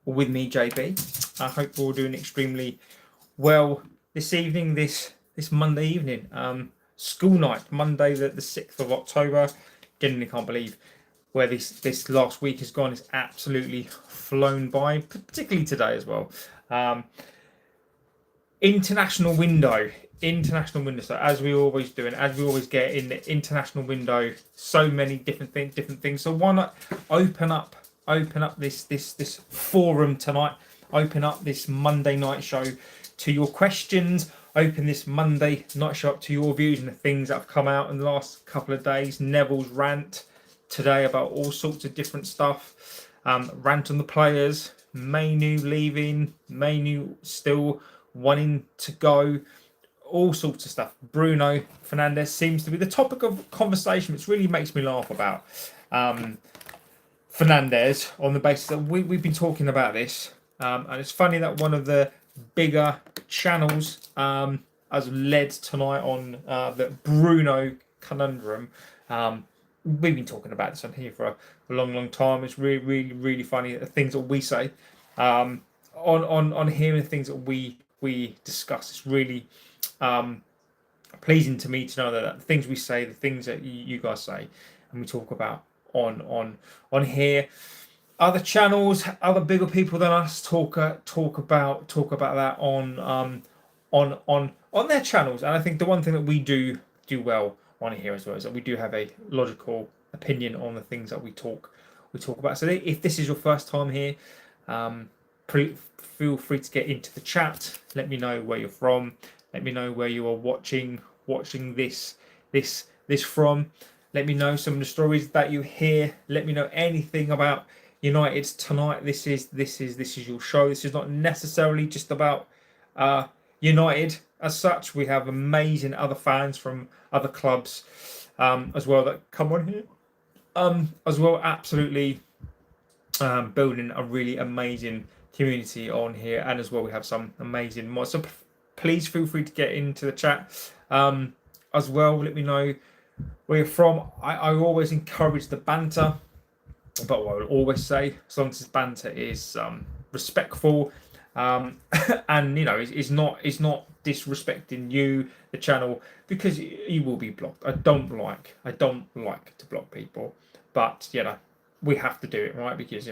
with me, JB. I hope we're all doing extremely well this evening, this Monday evening. School night, Monday the 6th of October. Genuinely can't believe where this last week has gone. It's absolutely flown by, particularly today as well. International window. So as we always do, and as we always get in the international window, so many different things. So why not open up this forum tonight? Open up this Monday night show to your questions. Open this Monday night show up to your views and the things that have come out in the last couple of days. Neville's rant today about all sorts of different stuff. Rant on the players. Manioo leaving. Manioo still wanting to go. All sorts of stuff. Bruno Fernandes seems to be the topic of conversation, which really makes me laugh about Fernandes on the basis that we've been talking about this. And it's funny that one of the bigger channels has led tonight on the Bruno conundrum. We've been talking about this on here for a long time. It's really funny the things that we say on hearing things that we discuss. It's really pleasing to me to know that the things we say, the things that you guys say, and we talk about on here. Other channels, other bigger people than us talk about that on their channels. And I think the one thing that we do well on here as well is that we do have a logical opinion on the things that we talk about. So if this is your first time here, feel free to get into the chat. Let me know where you're from. Let me know where you are watching this from. Let me know some of the stories that you hear. Let me know anything about United tonight. This is your show. This is not necessarily just about United as such. We have amazing other fans from other clubs as well that come on here as well. Absolutely building a really amazing community on here, and as well we have some amazing mods. So please feel free to get into the chat as well. Let me know where you're from. I always encourage the banter, but what I will always say, as long as this banter is respectful, and is not disrespecting you, the channel, because you will be blocked. I don't like to block people, but we have to do it, right? Because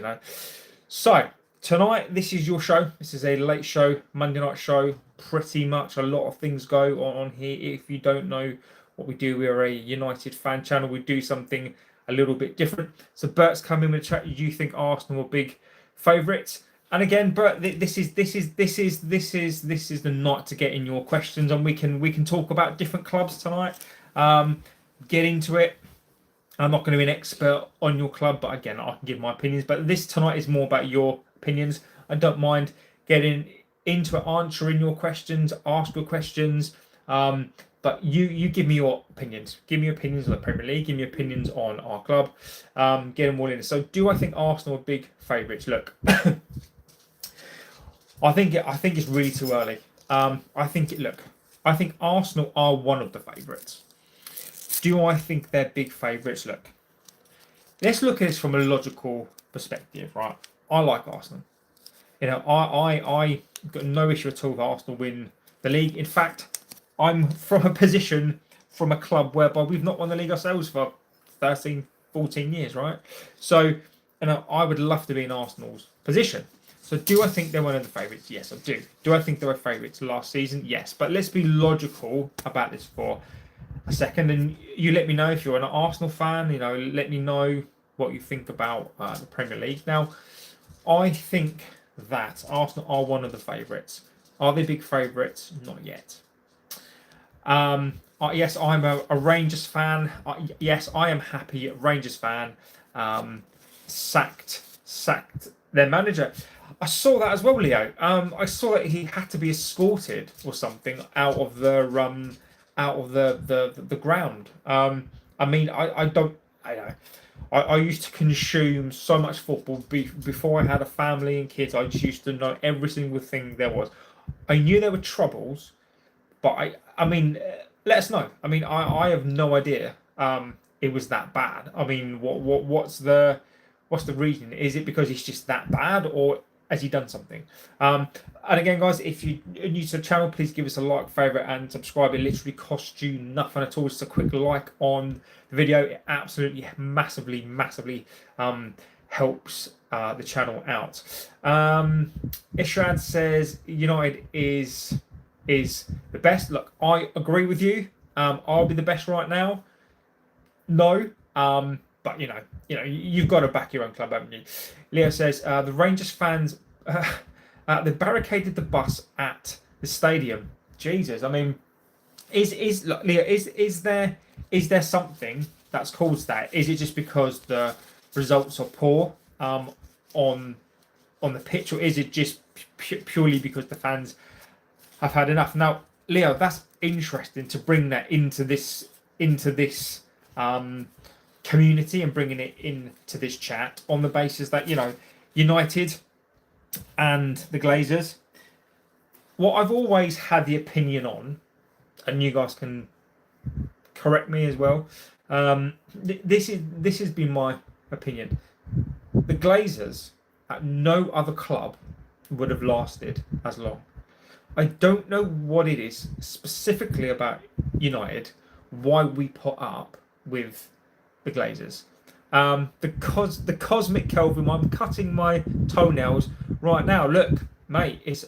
So tonight, this is your show. This is a late show, Monday night show. Pretty much a lot of things go on here. If you don't know what we do, we're a United fan channel. We do something a little bit different. So Bert's come in with a chat. You think Arsenal are big favourites? And again, Bert, this is the night to get in your questions, and we can talk about different clubs tonight. Get into it. I'm not going to be an expert on your club, but again, I can give my opinions. But this tonight is more about your opinions. I don't mind getting into it, answering your questions, ask your questions. But you give me your opinions. Give me opinions on the Premier League. Give me opinions on our club. Get them all in. So, do I think Arsenal are big favourites? Look, I think it's really too early. I think Arsenal are one of the favourites. Do I think they're big favourites? Look, let's look at this from a logical perspective, right? I like Arsenal. I got no issue at all with Arsenal win the league. In fact, I'm from a position, from a club whereby we've not won the league ourselves for 13, 14 years, right? So, I would love to be in Arsenal's position. So, do I think they're one of the favourites? Yes, I do. Do I think they were favourites last season? Yes. But let's be logical about this for a second, and you let me know if you're an Arsenal fan. Let me know what you think about the Premier League. Now, I think that Arsenal are one of the favourites. Are they big favourites? Not yet. Yes, I'm a Rangers fan. Yes, I am happy Rangers fan sacked their manager. I saw that as well, Leo. I saw that he had to be escorted or something out of the ground. I used to consume so much football before I had a family and kids. I just used to know every single thing there was. I knew there were troubles, but let us know. I have no idea. It was that bad. What's the reason? Is it because it's just that bad, or has he done something? And again, guys, if you're new to the channel, please give us a like, favourite, and subscribe. It literally costs you nothing at all. Just a quick like on the video. It absolutely massively helps the channel out. Ishrad says United is the best. Look, I agree with you. I'll be the best right now. No, but you've got to back your own club, haven't you? Leo says the Rangers fans they barricaded the bus at the stadium. Jesus, I mean, look, Leo, is there something that's caused that? Is it just because the results are poor on the pitch, or is it just purely because the fans have had enough? Now, Leo, that's interesting to bring that into this community and bringing it into this chat on the basis that United and the Glazers. What I've always had the opinion on, and you guys can correct me as well. This has been my opinion. The Glazers at no other club would have lasted as long. I don't know what it is specifically about United why we put up with the Glazers. The cosmic Kelvin, I'm cutting my toenails right now. Look, mate,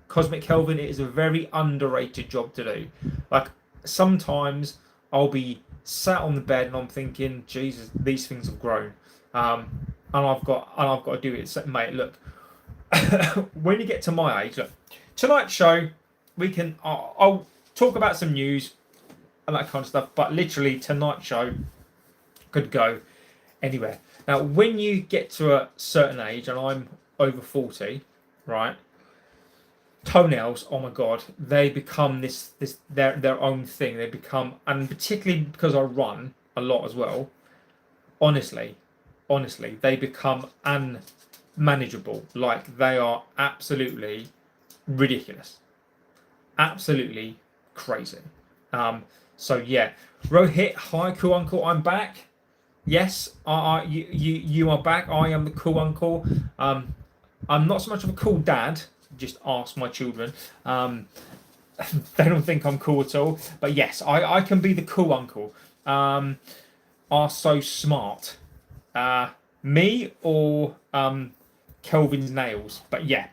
Cosmic Kelvin, it is a very underrated job to do. Like, sometimes I'll be sat on the bed and I'm thinking, Jesus, these things have grown. And I've got to do it. So, mate, look, when you get to my age, look, tonight's show, I'll talk about some news and that kind of stuff, but literally tonight's show could go anywhere. Now, when you get to a certain age, and I'm over 40, right? Toenails, oh my god, they become their own thing. They become, and particularly because I run a lot as well, honestly, they become unmanageable. Like, they are absolutely ridiculous, absolutely crazy. So yeah, Rohit, hi, cool uncle, I'm back. Yes, you are back. I am the cool uncle. I'm not so much of a cool dad. Just ask my children. They don't think I'm cool at all. But yes, I can be the cool uncle. Are so smart. Me or Kelvin's nails. But yeah,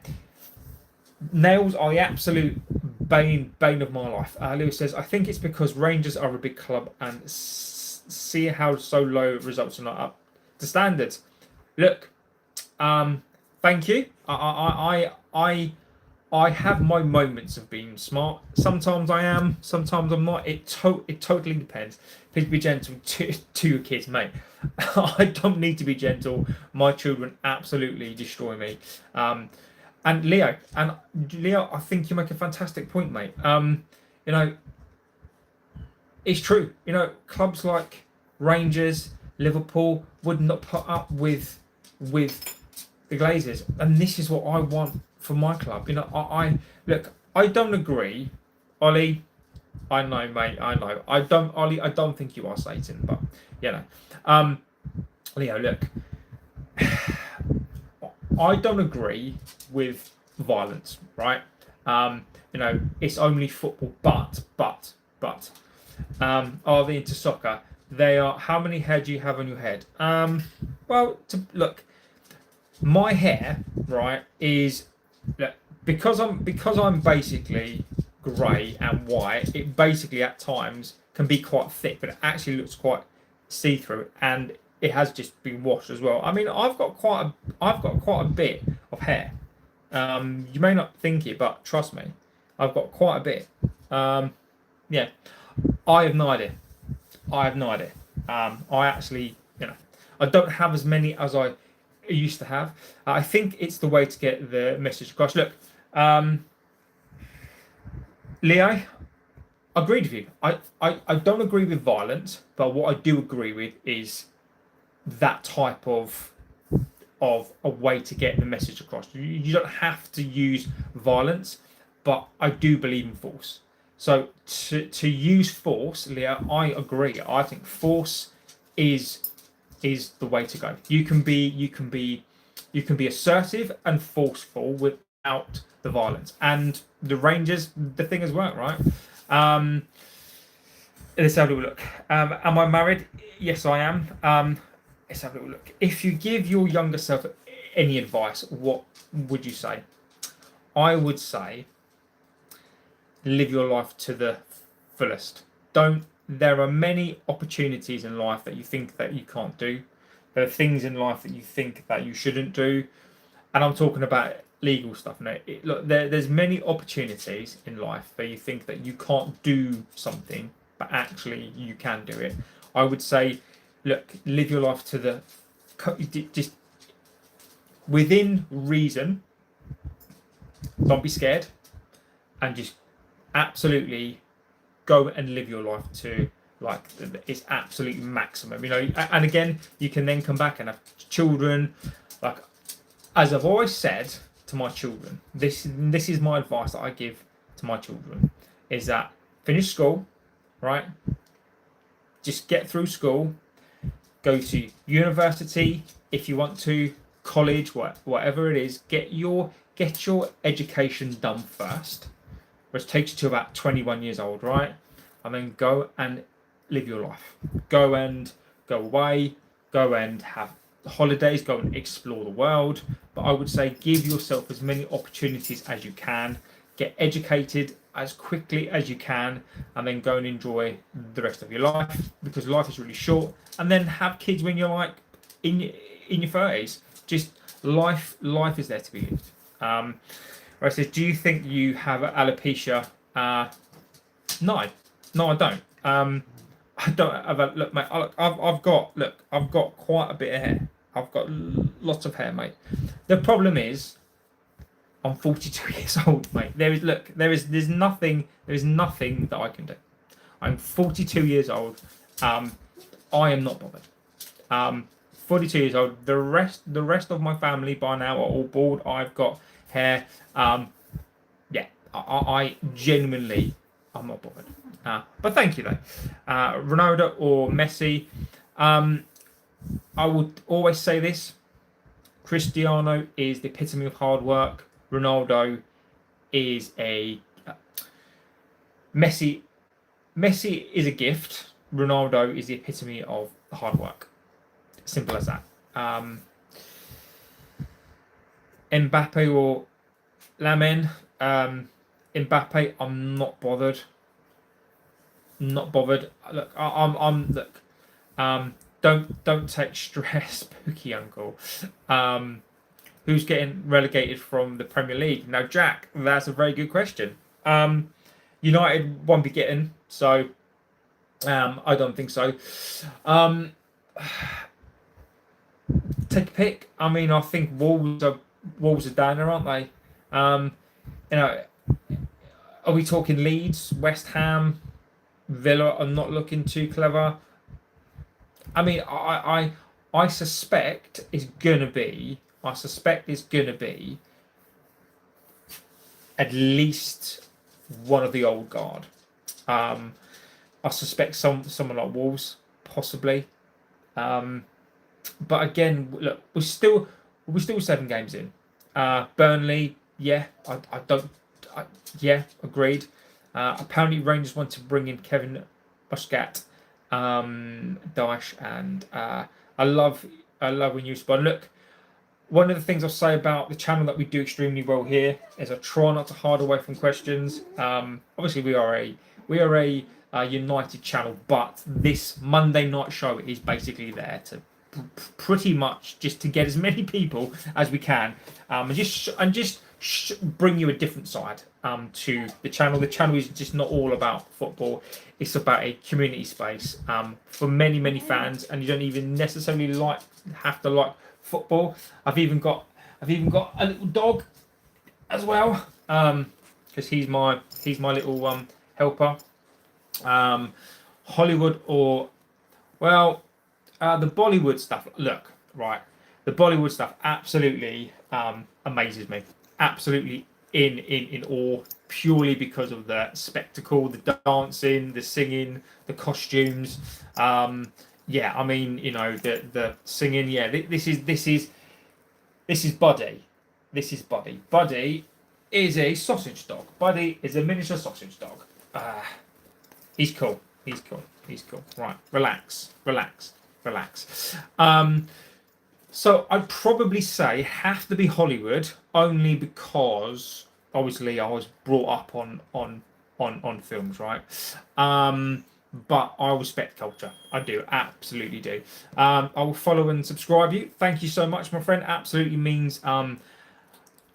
nails are the absolute bane of my life. Lewis says, I think it's because Rangers are a big club and see how so low results are not up to standards. Look, thank you. I have my moments of being smart. Sometimes I am, sometimes I'm not. It totally depends. Please be gentle to your kids, mate. I don't need to be gentle. My children absolutely destroy me. And Leo, I think you make a fantastic point, mate. It's true. Clubs like Rangers, Liverpool would not put up with the Glazers, and this is what I want for my club. I look. I don't agree, Ollie. I know, mate. I know. Ollie. I don't think you are Satan, but Leo, look. I don't agree with violence, right? It's only football, but are they into soccer? They are. How many hair do you have on your head? Look, my hair, right, is because I'm basically grey and white. It basically at times can be quite thick, but it actually looks quite see-through, and it has just been washed as well. I mean, I've got quite a bit of hair. You may not think it, but trust me, I've got quite a bit. Yeah, I have no idea. I actually, I don't have as many as I used to have. I think it's the way to get the message across. Look, Leo, I agreed with you. I don't agree with violence, but what I do agree with is that type of a way to get the message across. You don't have to use violence, but I do believe in force. So to use force, Leo, I agree. I think force is the way to go. You can be you can be assertive and forceful without the violence. And the Rangers, the thing has worked, right? Let's have a little look. Am I married? Yes, I am. Let's have a little look. If you give your younger self any advice, what would you say? I would say live your life to the fullest. There are many opportunities in life that you think that you can't do. There are things in life that you think that you shouldn't do. And I'm talking about legal stuff now. Look, there's many opportunities in life where you think that you can't do something, but actually you can do it. I would say, look, live your life to the just within reason. Don't be scared, and just absolutely go and live your life to like its absolute maximum. And again, you can then come back and have children. Like, as I've always said to my children, this is my advice that I give to my children, is that finish school, right? Just get through school, go to university if you want to, college, whatever it is. Get your education done first, which takes you to about 21 years old, right? And then go and live your life. Go away, go and have holidays, go and explore the world. But I would say give yourself as many opportunities as you can. Get educated as quickly as you can, and then go and enjoy the rest of your life, because life is really short. And then have kids when you're like in your 30s. Just life is there to be lived. Right, says, do you think you have alopecia? No, I don't. I don't have a look, mate. I've got quite a bit of hair. I've got lots of hair, mate. The problem is, I'm 42 years old, mate. There is nothing that I can do. I'm 42 years old. I am not bothered. 42 years old. The rest of my family by now are all bald. I've got hair. Yeah, I genuinely, I'm not bothered. But thank you though. Ronaldo or Messi. I would always say this. Cristiano is the epitome of hard work. Ronaldo is a Messi is a gift. Ronaldo is the epitome of hard work. Simple as that. Mbappe or Lamine. Mbappe, I'm not bothered. Look, don't take stress, Spooky Uncle. Who's getting relegated from the Premier League? Now, Jack, that's a very good question. United won't be getting, so I don't think so. Take a pick. I mean, I think Wolves are down there, aren't they? Are we talking Leeds, West Ham, Villa are not looking too clever? I mean, I suspect it's gonna be at least one of the old guard. I suspect someone like Wolves, possibly. But again, look, we're still 7 games in. Burnley, yeah, yeah, agreed. Apparently, Rangers want to bring in Kevin Muscat, Daesh, and I love when you respond. Look, one of the things I'll say about the channel that we do extremely well here is I try not to hide away from questions. Obviously, we are a United channel, but this Monday night show is basically there to pretty much just to get as many people as we can, and just bring you a different side to the channel. The channel is just not all about football. It's about a community space for many fans, and you don't even necessarily have to like football. I've even got a little dog as well, because he's my little helper. Hollywood or the Bollywood stuff. Look, right, the Bollywood stuff absolutely amazes me. Absolutely in awe, purely because of the spectacle, the dancing, the singing, the costumes. Yeah, I mean, the singing. Yeah, this is This is Buddy. This is Buddy. Buddy is a sausage dog. Buddy is a miniature sausage dog. He's cool. He's cool. He's cool. Right. Relax. Relax. Relax. So I'd probably say have to be Hollywood only because obviously I was brought up on films, right? But I respect culture. I do, absolutely do. I will follow and subscribe you. Thank you so much, my friend. Absolutely means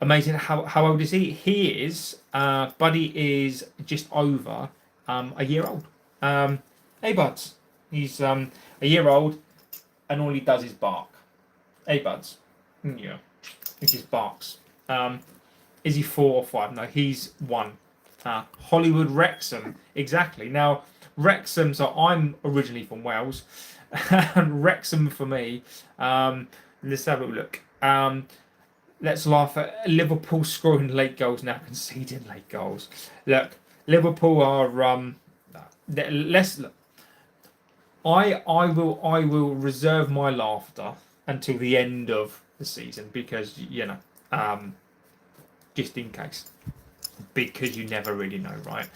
amazing. How old is he? He is Buddy is just over a year old. Hey buds, he's a year old, and all he does is bark. Hey buds, yeah, he just barks. Is he 4 or 5? No, he's 1. Hollywood Wrexham, exactly. Now Wrexham, so I'm originally from Wales, and Wrexham for me. Let's have a look. Let's laugh at Liverpool scoring late goals, now conceding late goals. Look, Liverpool are let's look. I will reserve my laughter until the end of the season because just in case, because you never really know, right?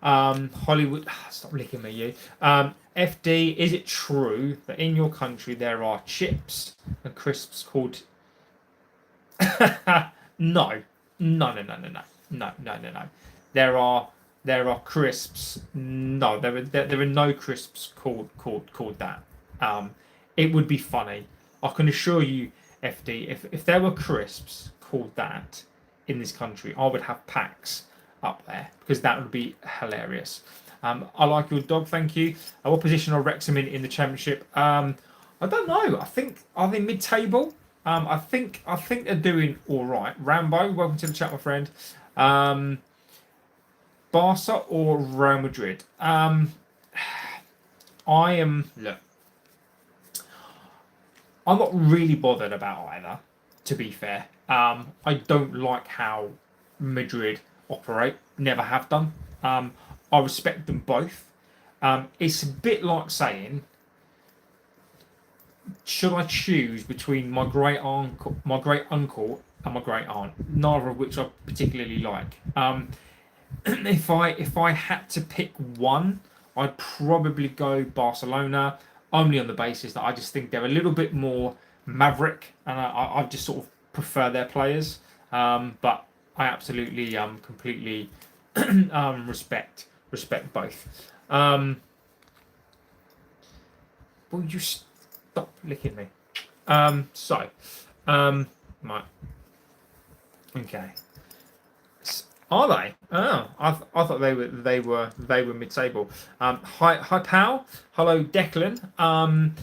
Hollywood, stop licking me, you. FD, is it true that in your country there are chips and crisps called? No. There are crisps. No, there are no crisps called that. It would be funny. I can assure you, FD, if there were crisps called that in this country, I would have packs up there because that would be hilarious. I like your dog, thank you. What position are Wrexham in the championship? I don't know. I think are they mid-table? I think they're doing all right. Rambo, welcome to the chat, my friend. Barca or Real Madrid? I am. Look, I'm not really bothered about either. To be fair, I don't like how Madrid operate. Never have done. I respect them both. It's a bit like saying, should I choose between my great uncle, and my great aunt, neither of which I particularly like. If I had to pick one, I'd probably go Barcelona, only on the basis that I just think they're a little bit more maverick, and I just sort of prefer their players. But I absolutely completely respect both. Will you stop licking me? Right. Okay. Are they? Oh, I thought they were mid-table. Hi pal. Hello Declan.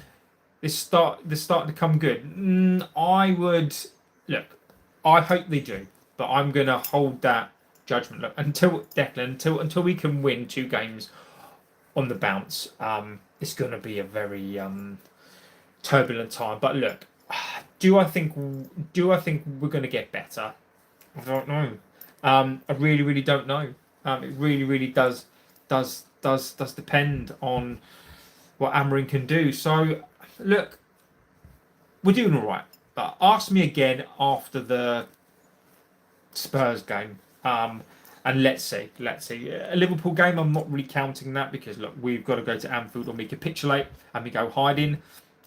This starting to come good. I would look. I hope they do, but I'm gonna hold that judgment. Look, until Declan, until we can win 2 games on the bounce. It's gonna be a very turbulent time. But look, do I think we're gonna get better? I don't know. I really don't know. It really does depend on what Amorins can do. So look, we're doing all right. But ask me again after the Spurs game, and let's see. A Liverpool game, I'm not really counting that because look, we've got to go to Anfield and we capitulate and we go hiding.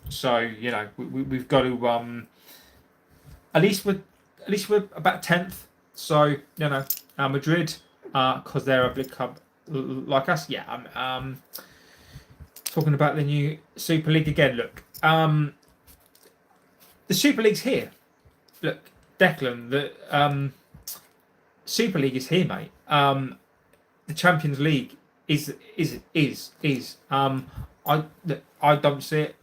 So we've got to at least we're about 10th. So Madrid, because they're a big club like us. Yeah, I'm talking about the new Super League again. Look, the Super League's here. Look, Declan, the Super League is here, mate. The Champions League is. I don't see it.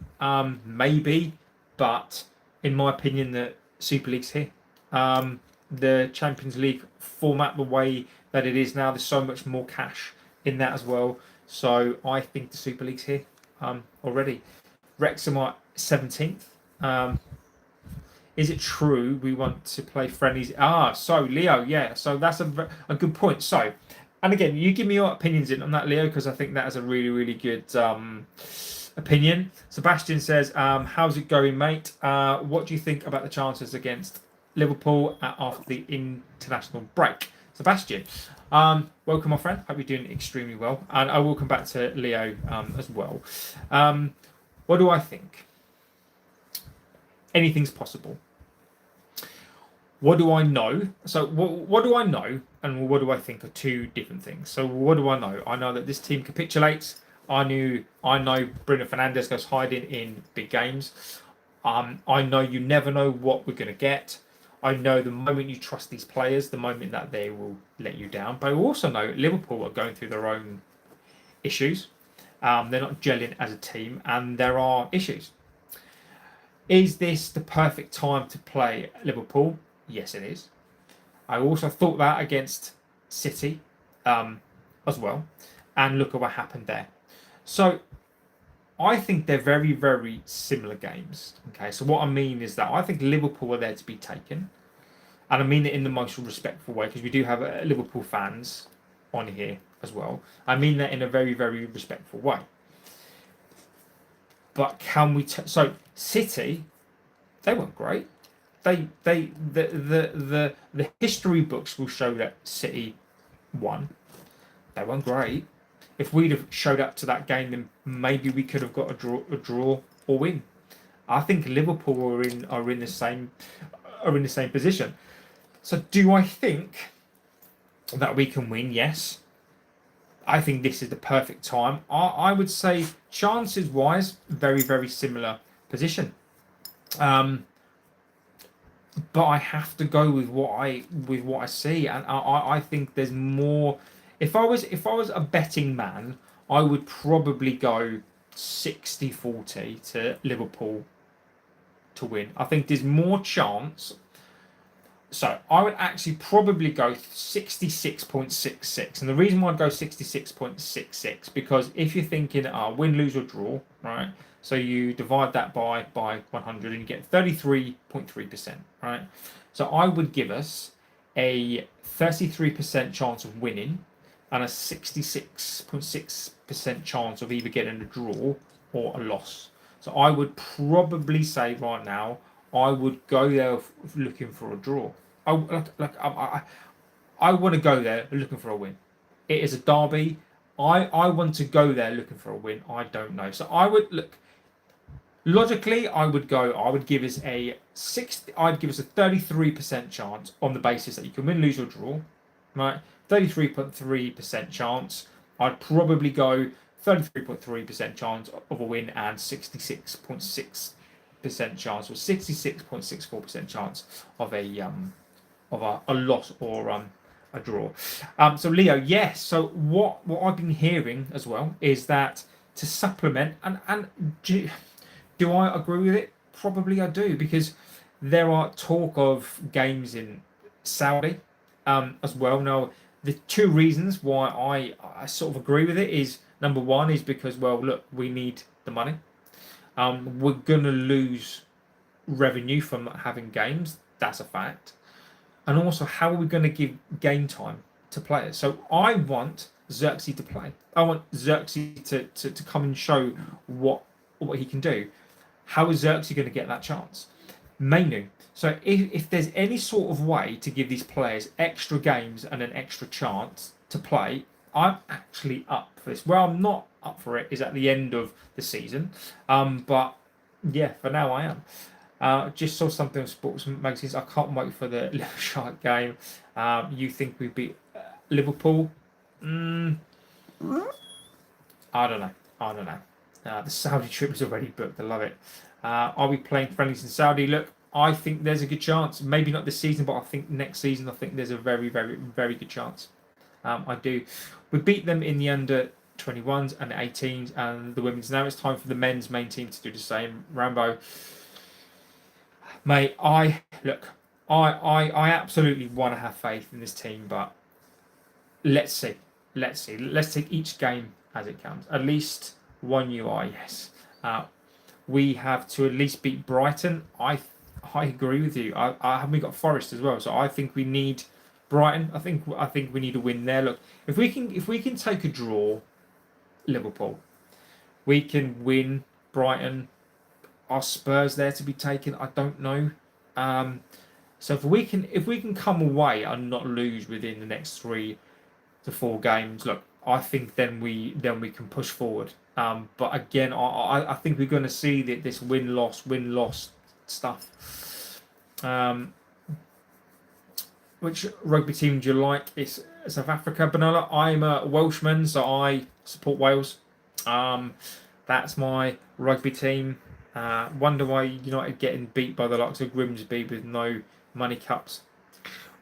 Maybe, but in my opinion, the Super League's here. The Champions League format, the way that it is now, there's so much more cash in that as well. So I think the Super League's here already. Wrexham are 17th. Is it true we want to play friendlies? So Leo, yeah. So that's a good point. So, and again, you give me your opinions on that, Leo, because I think that is a really good opinion. Sebastian says, how's it going, mate? What do you think about the chances against Liverpool after the international break? Sebastian, welcome, my friend. Hope you're doing extremely well. And I will come back to Leo as well. What do I think? Anything's possible. What do I know? So what do I know and what do I think are two different things. So what do I know? I know that this team capitulates. I know Bruno Fernandes goes hiding in big games. I know you never know what we're going to get. I know the moment you trust these players, the moment that they will let you down. But I also know Liverpool are going through their own issues. They're not gelling as a team, and there are issues. Is this the perfect time to play Liverpool? Yes, it is. I also thought that against City as well. And look at what happened there. So I think they're very, very similar games. Okay, so what I mean is that I think Liverpool are there to be taken. And I mean it in the most respectful way because we do have Liverpool fans on here as well. I mean that in a very, very respectful way. But can we... So City, they weren't great. The history books will show that City won. They weren't great. If we'd have showed up to that game, then maybe we could have got a draw or win. I think Liverpool are in the same position. So do I think that we can win? Yes. I think this is the perfect time. I would say chances wise, very, very similar position. But I have to go with what I see, and I think there's more. If I was a betting man, I would probably go 60-40 to Liverpool to win. I think there's more chance. So I would actually probably go 66.66, and the reason why I'd go 66.66 because if you're thinking win, lose or draw, right? So you divide that by 100 and you get 33.3%, right? So I would give us a 33% chance of winning and a 66.6% chance of either getting a draw or a loss. So I would probably say right now I would go there looking for a draw. I want to go there looking for a win. It is a derby. I want to go there looking for a win. I don't know. So I would look. Logically, I would give us a 33% chance on the basis that you can win, lose or draw, right? 33.3% chance. I'd probably go 33.3% chance of a win and 66.6% chance or 66.64% chance of a loss or a draw. So Leo, yes. So what I've been hearing as well is that to supplement and do I agree with it? Probably I do because there are talk of games in Saudi as well. Now the two reasons why I sort of agree with it is number one is because well look we need the money. We're gonna lose revenue from not having games. That's a fact. And also, how are we going to give game time to players? So I want Xerxes to play. I want Xerxes to come and show what he can do. How is Xerxes going to get that chance? Manioo. So if there's any sort of way to give these players extra games and an extra chance to play, I'm actually up for this. Where I'm not up for it is at the end of the season. But yeah, for now I am. Just saw something on sports magazines. I can't wait for the Liverpool Shark game. You think we beat Liverpool? I don't know. The Saudi trip is already booked. I love it. Are we playing friendlies in Saudi? Look, I think there's a good chance. Maybe not this season, but I think next season. I think there's a very, very, very good chance. I do. We beat them in the under 21s and 18s and the women's. Now it's time for the men's main team to do the same. Rambo. Mate, I absolutely want to have faith in this team, but let's see. Let's take each game as it comes. At least one UI, yes. We have to at least beat Brighton. I agree with you. We got Forest as well, so I think we need Brighton. I think we need a win there. Look, if we can take a draw, Liverpool, We can win Brighton. Are Spurs there to be taken? I don't know. So if we can come away and not lose within the next 3 to 4 games, look, I think then we can push forward. But again, I think we're going to see this win loss stuff. Which rugby team do you like? It's South Africa. Banola. I'm a Welshman, so I support Wales. That's my rugby team. Wonder why United getting beat by the likes of Grimsby with no money cups.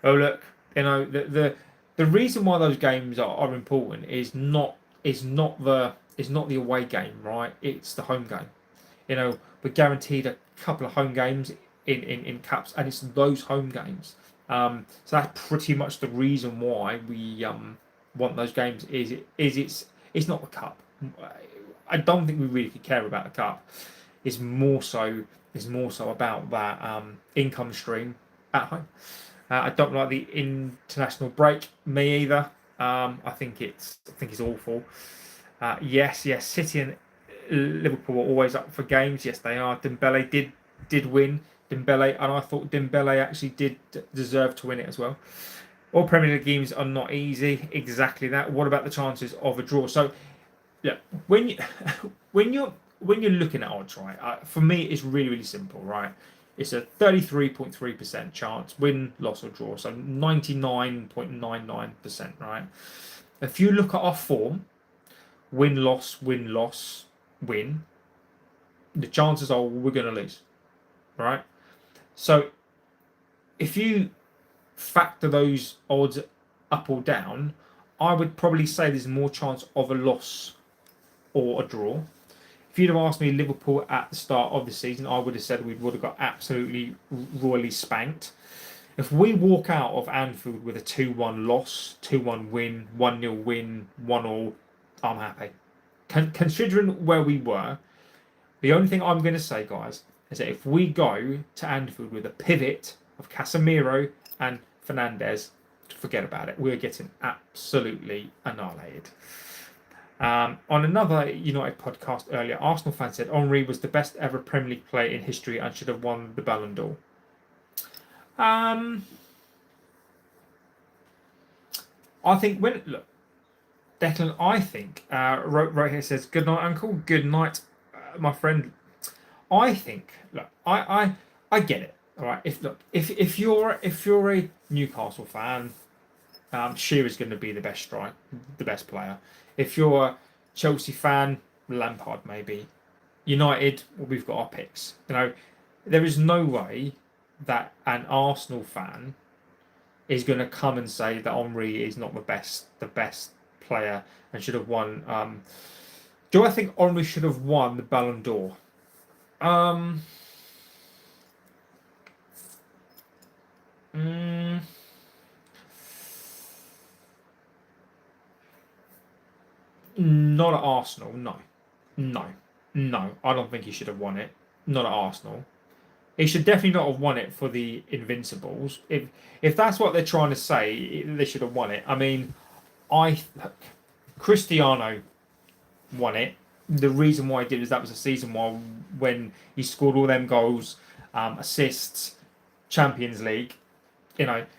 Oh look, the reason why those games are important is not the away game, right? It's the home game. We're guaranteed a couple of home games in cups, and it's those home games. So that's pretty much the reason why we want those games. It's not the cup. I don't think we really could care about the cup. It's more so about that income stream at home. I don't like the international break. Me either. I think it's awful. Yes, City and Liverpool are always up for games. Yes, they are. Dembele did win. Dembele, and I thought Dembele actually did deserve to win it as well. All Premier League games are not easy. Exactly that. What about the chances of a draw? So, yeah, when you when you're looking at odds, right? For me, it's really simple, right? It's a 33.3% chance win, loss, or draw. So 99.99%, right? If you look at our form, win, loss, win, the chances are we're going to lose, right? So if you factor those odds up or down, I would probably say there's more chance of a loss or a draw. If you'd have asked me Liverpool at the start of the season, I would have said we would have got absolutely royally spanked. If we walk out of Anfield with a 2-1 loss, 2-1 win, 1-0 win, 1-1, I'm happy. Considering where we were, the only thing I'm going to say, guys, is that if we go to Anfield with a pivot of Casemiro and Fernandes, forget about it. We're getting absolutely annihilated. On another United podcast earlier, Arsenal fan said Henry was the best ever Premier League player in history and should have won the Ballon d'Or. I think Declan, I think right here says good night, Uncle. Good night, my friend. I think I get it. All right. If you're a Newcastle fan, Shearer's going to be the best player. If you're a Chelsea fan, Lampard maybe. United, well, we've got our picks. There is no way that an Arsenal fan is going to come and say that Henry is not the best player and should have won. Do I think Henry should have won the Ballon d'Or? Not at Arsenal, no. I don't think he should have won it. Not at Arsenal. He should definitely not have won it for the Invincibles. If that's what they're trying to say, they should have won it. I mean, Cristiano won it. The reason why he did is that was a season when he scored all them goals, assists, Champions League. Look,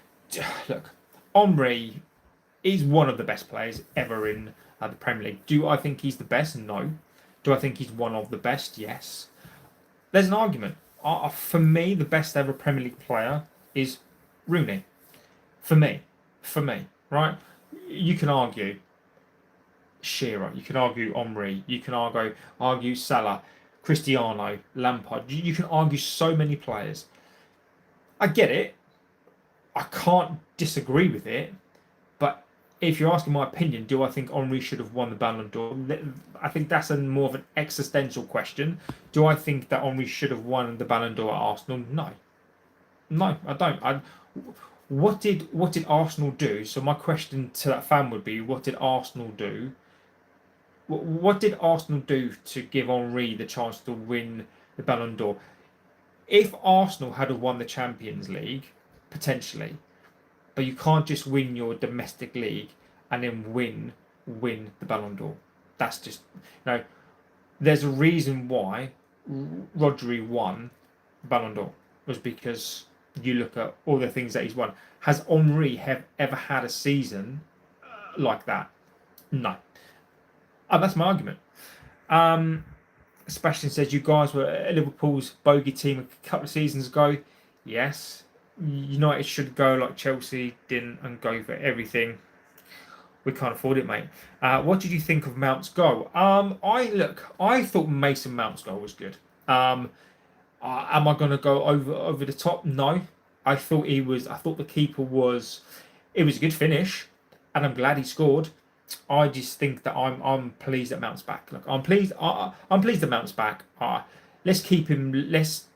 Henry is one of the best players ever in the Premier League. Do I think he's the best? No. Do I think he's one of the best? Yes. There's an argument. For me, the best ever Premier League player is Rooney. For me, right? You can argue Shearer. You can argue Henry. You can argue Salah, Cristiano, Lampard. You can argue so many players. I get it. I can't disagree with it. But if you're asking my opinion, do I think Henry should have won the Ballon d'Or? I think that's more of an existential question. Do I think that Henry should have won the Ballon d'Or at Arsenal? No, I don't. What did Arsenal do? So my question to that fan would be, what did Arsenal do? What did Arsenal do to give Henry the chance to win the Ballon d'Or? If Arsenal had won the Champions League, potentially, but you can't just win your domestic league and then win the Ballon d'Or. That's just there's a reason why Rodri won Ballon d'Or, was because you look at all the things that he's won. Has Henri have ever had a season like that? No. And that's my argument. Sebastian says you guys were Liverpool's bogey team a couple of seasons ago. Yes. United should go like Chelsea didn't and go for everything. We can't afford it, mate. What did you think of Mount's goal? I thought Mason Mount's goal was good. Am I going to go over the top? No. I thought the keeper was. It was a good finish, and I'm glad he scored. I just think that I'm pleased that Mount's back. Look, I'm pleased. I'm pleased that Mount's back. Let's keep him. Let's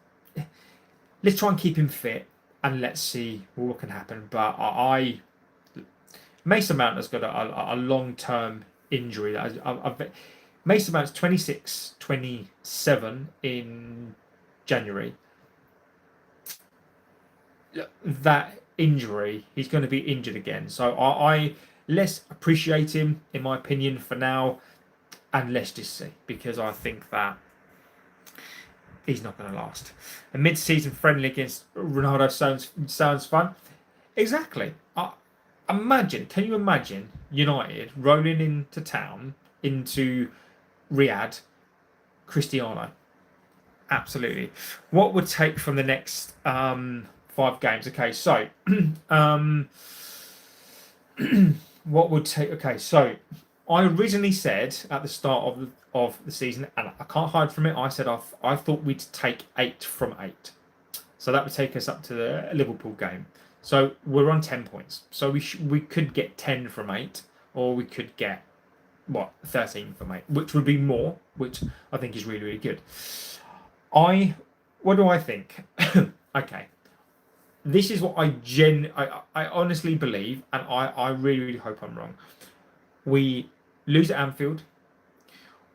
try and keep him fit, and let's see what can happen. But Mason Mount has got a long term injury. Mason Mount's 26, 27 in January. That injury, he's going to be injured again. So I let's appreciate him, in my opinion, for now, and let's just see, because I think that he's not going to last. A mid-season friendly against Ronaldo sounds fun. Exactly. Can you imagine United rolling into town, into Riyadh, Cristiano? Absolutely. What would take from the next 5 games? Okay, so what would take? Okay, so I originally said at the start of the season, and I can't hide from it. I said I thought we'd take 8 from 8, so that would take us up to the Liverpool game. So we're on 10 points. So we could get 10 from 8, or we could get 13 from 8, which would be more, which I think is really, really good. What do I think? Okay, this is what I honestly believe, and I really, really hope I'm wrong. We lose at Anfield.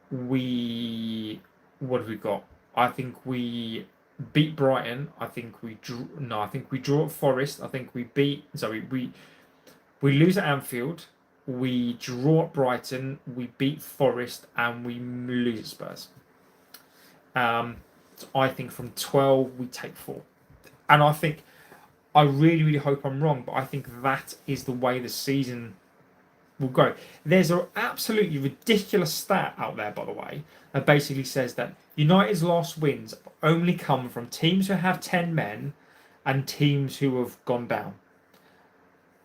What have we got? I think we beat Brighton. I think we draw at Forest. I think we lose at Anfield. We draw at Brighton. We beat Forest, and we lose at Spurs. So I think from 12 we take 4, and I really, really hope I'm wrong, but I think that is the way the season will go. There's an absolutely ridiculous stat out there, by the way, that basically says that United's last wins only come from teams who have 10 men and teams who have gone down.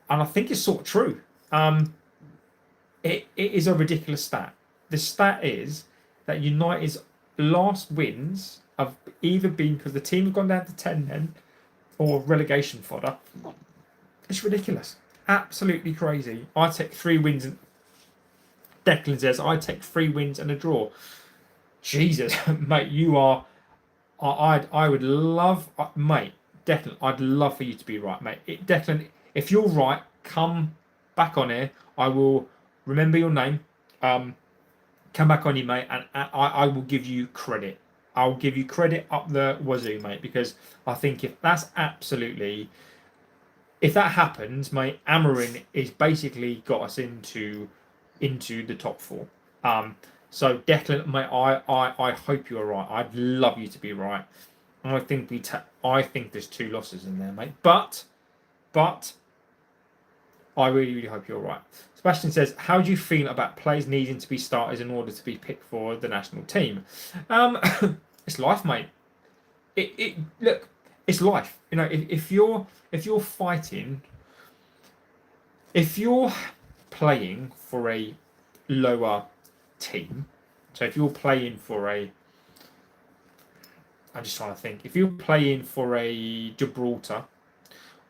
And I think it's sort of true. It is a ridiculous stat. The stat is that United's last wins have either been because the team have gone down to 10 men or relegation fodder. It's ridiculous. Absolutely crazy. I take 3 wins. Declan says, I take 3 wins and a draw. Jesus, mate, you are. I would love, mate, Declan, I'd love for you to be right, mate. Declan, if you're right, come back on here. I will remember your name. Come back on you, mate, and I will give you credit. I'll give you credit up the wazoo, mate, because I think if that happens, mate, Amorins is basically got us into the top 4. So Declan, mate, I hope you're right. I'd love you to be right. I think there's 2 losses in there, mate. But I really, really hope you're right. Sebastian says, how do you feel about players needing to be starters in order to be picked for the national team? It's life, mate. Look, it's life. You know, if you're fighting, if you're playing for a lower team, so if you're playing for I'm just trying to think, if you're playing for a Gibraltar,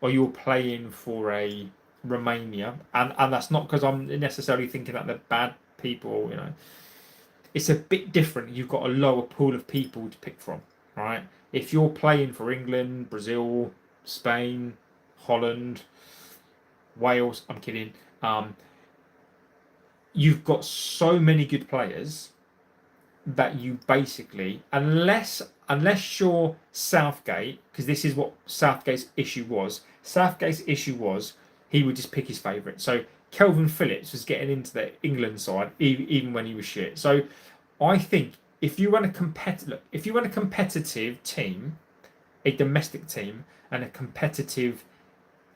or you're playing for a Romania, and that's not because I'm necessarily thinking that they're bad people, you know, it's a bit different. You've got a lower pool of people to pick from, right? If you're playing for England, Brazil, Spain, Holland, Wales, I'm kidding, you've got so many good players that you basically, unless you're Southgate, because this is what Southgate's issue was. Southgate's issue was he would just pick his favourite. So Kelvin Phillips was getting into the England side even when he was shit. So I think if you run a competitive team, a domestic team, and a competitive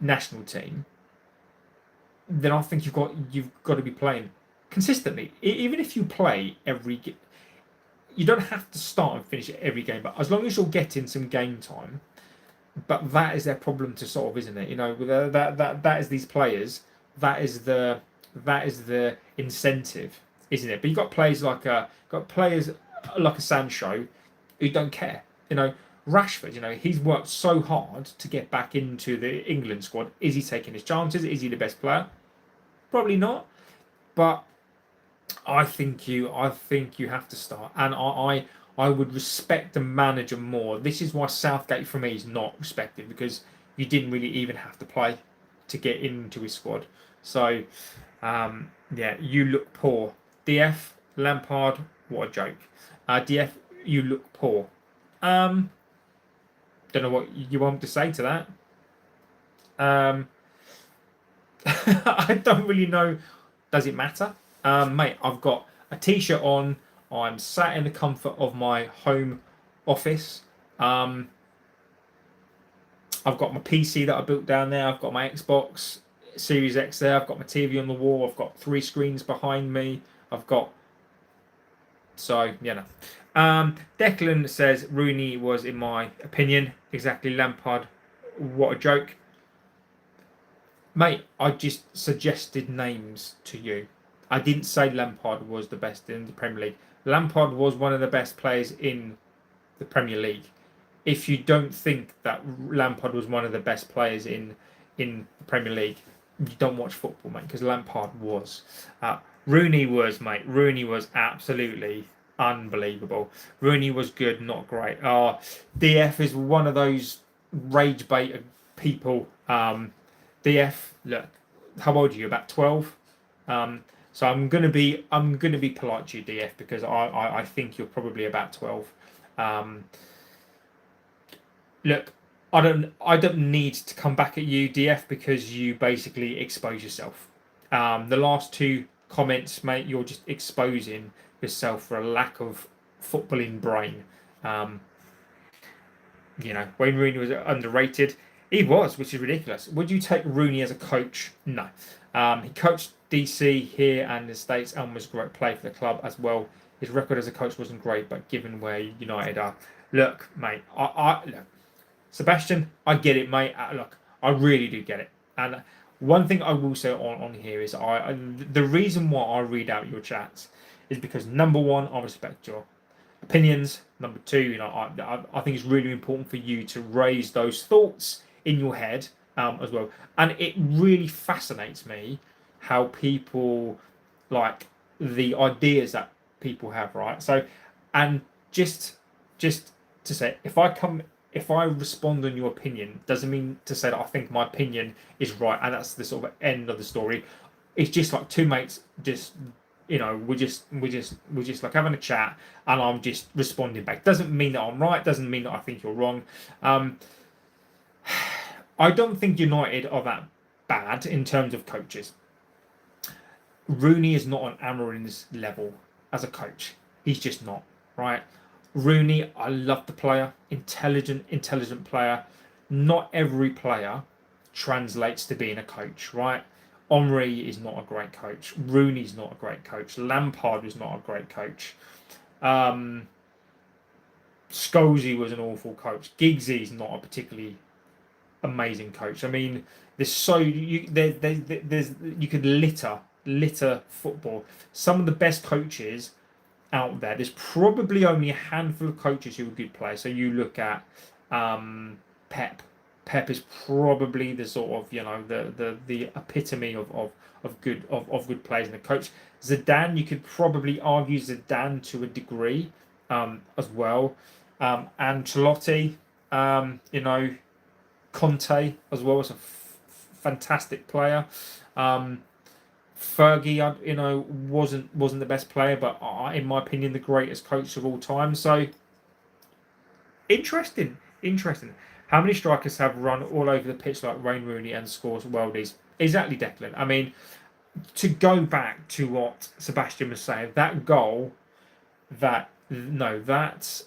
national team, then I think you've got to be playing consistently. Even if you play you don't have to start and finish every game, but as long as you're getting some game time. But that is their problem to solve, isn't it? That is these players. That is the incentive, isn't it? But you've got players like a Sancho who don't care. Rashford. He's worked so hard to get back into the England squad. Is he taking his chances? Is he the best player? Probably not. But I think you have to start, and I would respect the manager more. This is why Southgate for me is not respected, because you didn't really even have to play to get into his squad. So yeah, you look poor. DF Lampard, what a joke. DF, you look poor. Don't know what you want to say to that. I don't really know. Does it matter? Mate, I've got a t-shirt on. I'm sat in the comfort of my home office. I've got my PC that I built down there. I've got my Xbox Series X there. I've got my TV on the wall. I've got 3 screens behind me. Declan says Rooney was, in my opinion, exactly Lampard. What a joke. Mate, I just suggested names to you. I didn't say Lampard was the best in the Premier League. Lampard was one of the best players in the Premier League. If you don't think that Lampard was one of the best players in the Premier League, you don't watch football, mate, because Lampard was. Rooney was, mate. Rooney was absolutely unbelievable. Rooney was good, not great. DF is one of those rage bait people. DF, look, how old are you? About 12. So I'm gonna be polite to you, DF, because I think you're probably about 12. Look, I don't need to come back at you, DF, because you basically expose yourself. The last 2 comments, mate, you're just exposing yourself for a lack of footballing brain. Wayne Rooney was underrated. He was, which is ridiculous. Would you take Rooney as a coach? No. He coached DC here and the States and was a great player for the club as well. His record as a coach wasn't great, but given where United are, look, mate, look, Sebastian, I get it, mate. Look, I really do get it. And one thing I will say on here is the reason why I read out your chats is because, number one, I respect your opinions. Number two, I think it's really important for you to raise those thoughts in your head as well. And it really fascinates me how people like the ideas that people have, right? So, and just to say, if I respond on your opinion, doesn't mean to say that I think my opinion is right, and that's the sort of end of the story. It's just like 2 mates, we're just like having a chat, and I'm just responding back. Doesn't mean that I'm right. Doesn't mean that I think you're wrong. I don't think United are that bad in terms of coaches. Rooney is not on Amorins' level as a coach. He's just not, right? Rooney, I love the player, intelligent player. Not every player translates to being a coach, right? Henry is not a great coach. Rooney's not a great coach. Lampard is not a great coach. Scholesy was an awful coach. Giggsy's not a particularly amazing coach. I mean, there's you could litter football. Some of the best coaches out there. There's probably only a handful of coaches who are good players. So you look at Pep. Pep is probably the sort of the epitome of good players in the coach. Zidane, you could probably argue Zidane to a degree as well. Ancelotti, Conte as well as a fantastic player. Fergie, wasn't the best player, but in my opinion, the greatest coach of all time. So interesting. How many strikers have run all over the pitch like Wayne Rooney and scores worldies? Exactly, Declan. I mean, to go back to what Sebastian was saying, that goal that no, that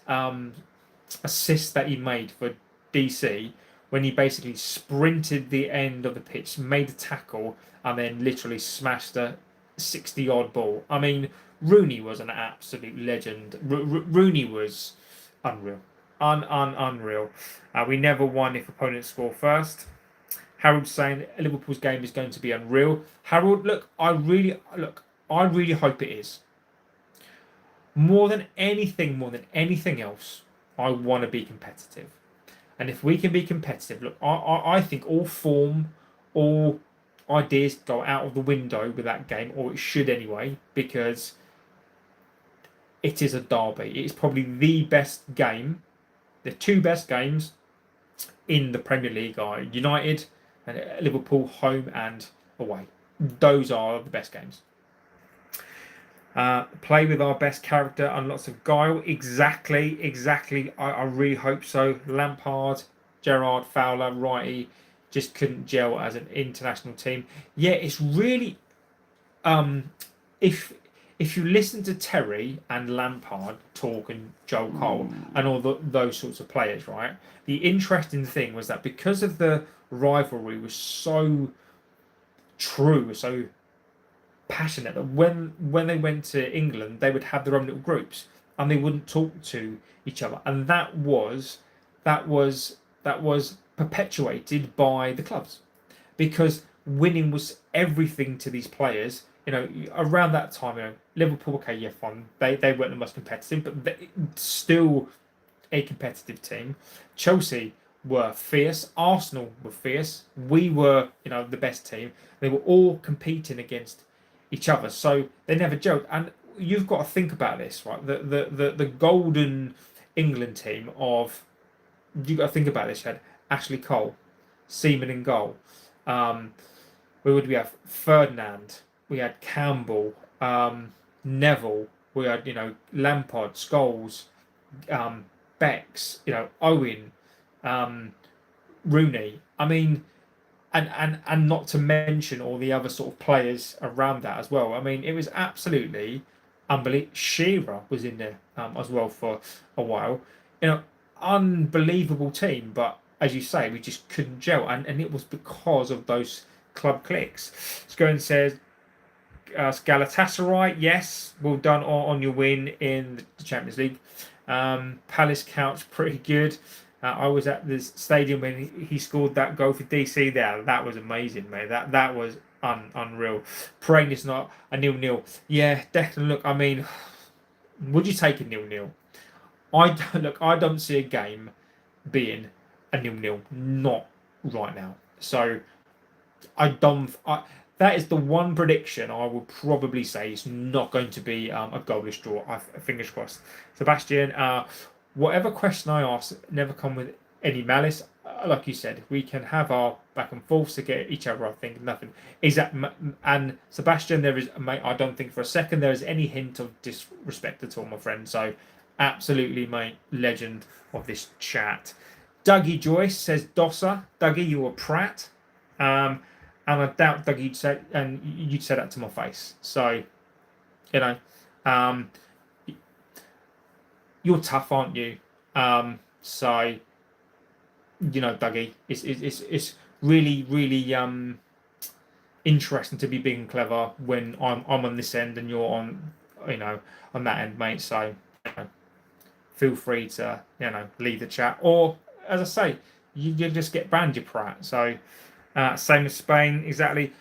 assist that he made for DC when he basically sprinted the end of the pitch, made a tackle, and then literally smashed a 60-yard ball. I mean, Rooney was an absolute legend. Rooney was unreal. Unreal. We never won if opponents score first. Harold's saying Liverpool's game is going to be unreal. Harold, I really hope it is. More than anything else, I want to be competitive. And if we can be competitive, look, I think all form, all ideas go out of the window with that game, or it should anyway, because it is a derby. It's probably the best game, the two best games in the Premier League are United and Liverpool, home and away. Those are the best games. Play with our best character and lots of guile. Exactly. I really hope so. Lampard, Gerrard, Fowler, Wrighty just couldn't gel as an international team. Yeah, it's really if you listen to Terry and Lampard talk and Joel Cole and all those sorts of players, right? The interesting thing was that because of the rivalry was so true, so passionate, that when they went to England, they would have their own little groups and they wouldn't talk to each other, and that was perpetuated by the clubs because winning was everything to these players. You know, around that time, Liverpool, okay, yeah, fine, they weren't the most competitive, but still a competitive team. Chelsea were fierce. Arsenal were fierce. We were, the best team. They were all competing against each other, so they never joked. And you've got to think about this, right? The golden England team of you got to think about this. You had Ashley Cole, Seaman in goal. Where would we have Ferdinand? We had Campbell, Neville. We had Lampard, Scholes, Becks. Owen, Rooney. I mean, and not to mention all the other sort of players around that as well. I mean, it was absolutely unbelievable. Shearer was in there as well for a while. Unbelievable team, but as you say, we just couldn't gel, and it was because of those club clicks. Scowen says, Galatasaray, yes, well done on your win in the Champions League. Palace Couch, pretty good. I was at the stadium when he scored that goal for DC there. That was amazing, mate. That was unreal. Praying it's not a 0-0. Yeah, definitely. Look, I mean, would you take a 0-0? I don't see a game being a 0-0. Not right now. So that is the one prediction I would probably say is not going to be a goalless draw. Fingers crossed. Sebastian, whatever question I ask, never come with any malice. Like you said, we can have our back and forths to get each other. I think nothing is that. And Sebastian, there is, mate. I don't think for a second there is any hint of disrespect at all, my friend. So, absolutely, mate, legend of this chat. Dougie Joyce says, "Dosser, Dougie, you're a prat." And I doubt, Doug, you'd say that to my face. So, you're tough, aren't you? So, Dougie, it's really interesting to be big and clever when I'm on this end and you're on that end, mate. So, feel free to leave the chat, or as I say, you just get banned, you prat. So. Same as Spain, exactly.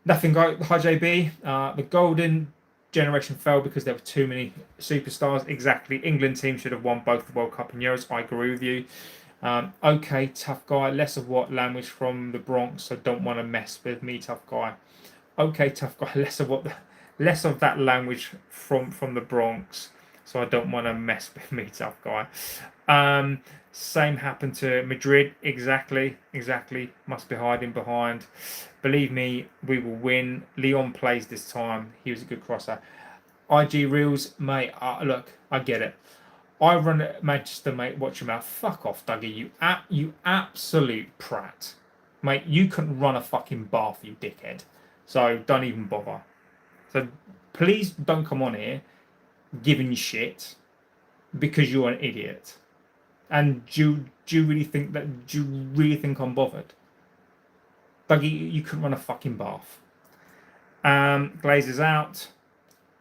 Nothing like Hi JB. The golden generation fell because there were too many superstars. Exactly. England team should have won both the World Cup and Euros. I agree with you. Okay, tough guy. Less of what language from the Bronx, so don't want to mess with me, tough guy. Okay, tough guy. Less of that language from the Bronx, so I don't want to mess with me, tough guy. Same happened to Madrid. Exactly. Must be hiding behind. Believe me, we will win. Leon plays this time. He was a good crosser. IG Reels, mate. Look, I get it. I run at Manchester, mate. Watch your mouth. Fuck off, Dougie. You absolute prat, mate. You couldn't run a fucking bath, you dickhead. So don't even bother. So please don't come on here giving you shit. because you're an idiot. And do you really think that? Do you really think I'm bothered? Dougie, you couldn't run a fucking bath. Glazers out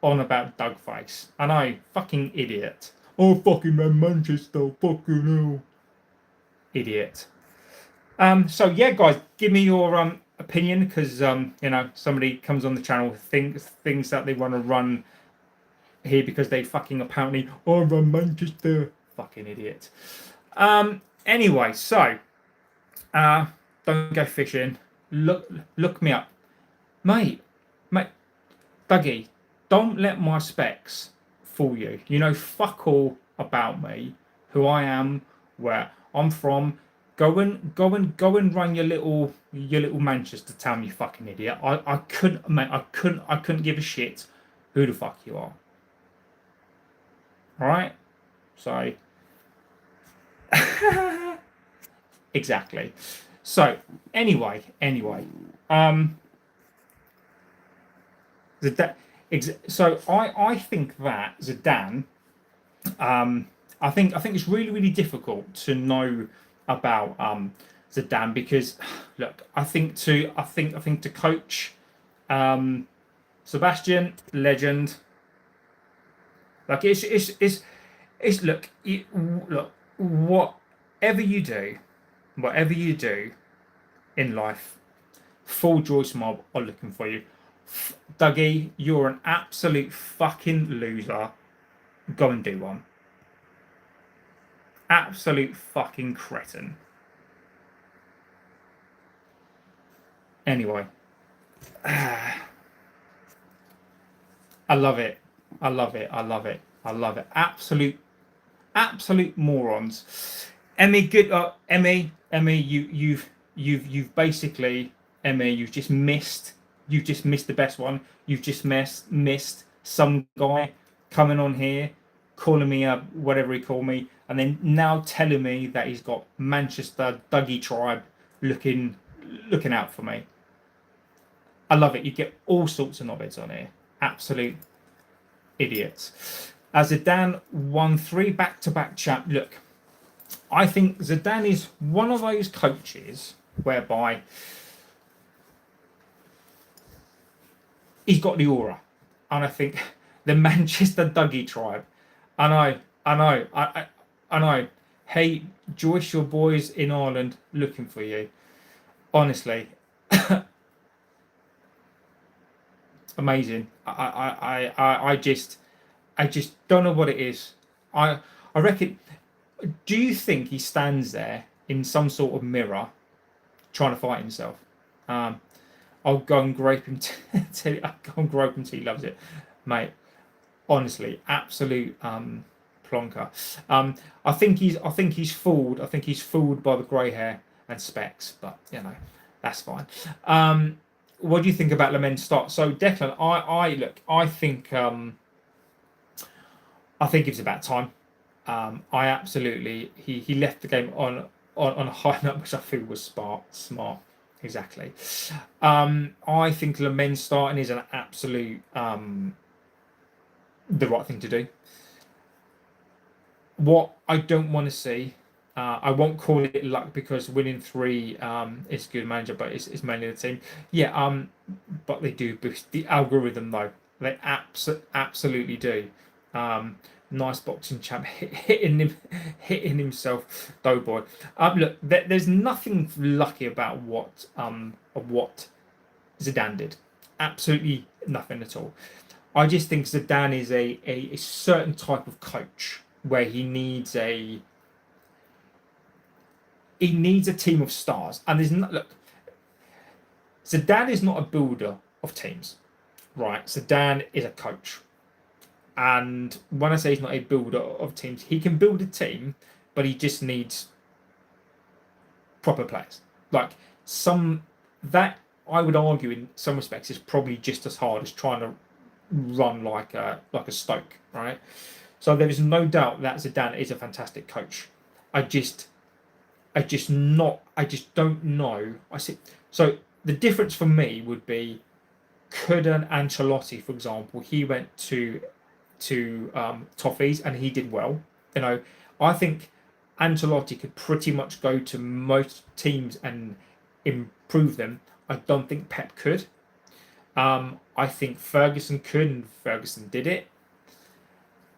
on about Dougface. I know, fucking idiot. Oh, fucking Man Manchester, fucking hell. Idiot. So yeah, guys, give me your opinion, because you know, somebody comes on the channel thinks that they want to run here because they fucking apparently run Manchester. Fucking idiot. Anyway, so don't go fishing. Look me up, mate. Dougie, don't let my specs fool you. You know fuck all about me, who I am, where I'm from. Go and run your little Manchester town, you fucking idiot. I couldn't, mate. I couldn't give a shit who the fuck you are. All right. So exactly. So anyway, so I think that Zidane, I think it's really difficult to know about Zidane, because look, I think to coach Sebastian, legend. Like it's look, whatever you do, in life, full Joyce mob are looking for you. Dougie, you're an absolute fucking loser. Go and do one. Absolute fucking cretin. Anyway. I love it. I love it. I love it. I love it. Absolute morons. Emmy, good. Emmy, you've basically, Emmy, you've just missed the best one. You've just missed some guy coming on here, calling me up, whatever he called me, and then now telling me that he's got Manchester Dougie tribe looking out for me. I love it. You get all sorts of knobheads on here. Absolute idiots. As Zidane won 3 back-to-back champ. Look, I think Zidane is one of those coaches whereby he's got the aura, and I think the Manchester Dougie tribe. I know. Hey, Joyce, your boys in Ireland looking for you. Honestly, amazing. I just don't know what it is. I reckon. Do you think he stands there in some sort of mirror, trying to fight himself? I'll go and grope him till he loves it, mate. Honestly, absolute plonker. I think he's fooled. I think he's fooled by the grey hair and specs, but you know, that's fine. What do you think about Lamen's start? So Declan, I think it's about time. I absolutely he left the game on a high note, which I feel was smart. Exactly. I think Lamen's starting is an absolute the right thing to do. What I don't want to see, I won't call it luck, because winning 3 is good manager, but it's mainly the team. Yeah, but they do boost the algorithm though. They absolutely do. Nice boxing champ hitting himself, Doughboy. Look, there's nothing lucky about what Zidane did. Absolutely nothing at all. I just think Zidane is a certain type of coach where he needs a team of stars. And there's not, look, Zidane is not a builder of teams, right? Zidane is a coach. And when I say he's not a builder of teams, he can build a team, but he just needs proper players. Like that, I would argue in some respects is probably just as hard as trying to run like a Stoke, right? So there is no doubt that Zidane is a fantastic coach. I just don't know. So the difference for me would be, could an Ancelotti, for example, he went to Toffees and he did well. You know, I think Ancelotti could pretty much go to most teams and improve them. I don't think Pep could. I think Ferguson could, and Ferguson did it.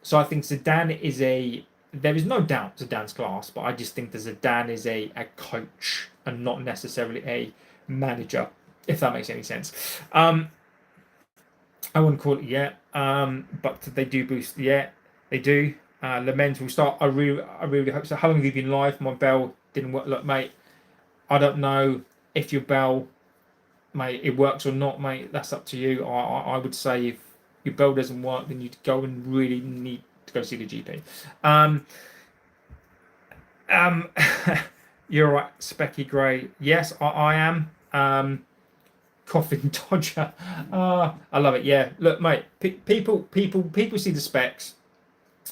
So I think Zidane is a. There is no doubt Zidane's class, but I just think that Zidane is a coach and not necessarily a manager, if that makes any sense. I wouldn't call it yet, but they do boost. Yeah, they do. Lamens will start. I really hope so. How long have you been live? My bell didn't work. Look, mate, I don't know if your bell, mate, it works or not, mate. That's up to you. I would say if your bell doesn't work, then you'd go and really need to go see the GP. Um, you're right, Specky Gray. Yes, I am. Coffin Dodger. I love it. Yeah, look, mate. People see the specs,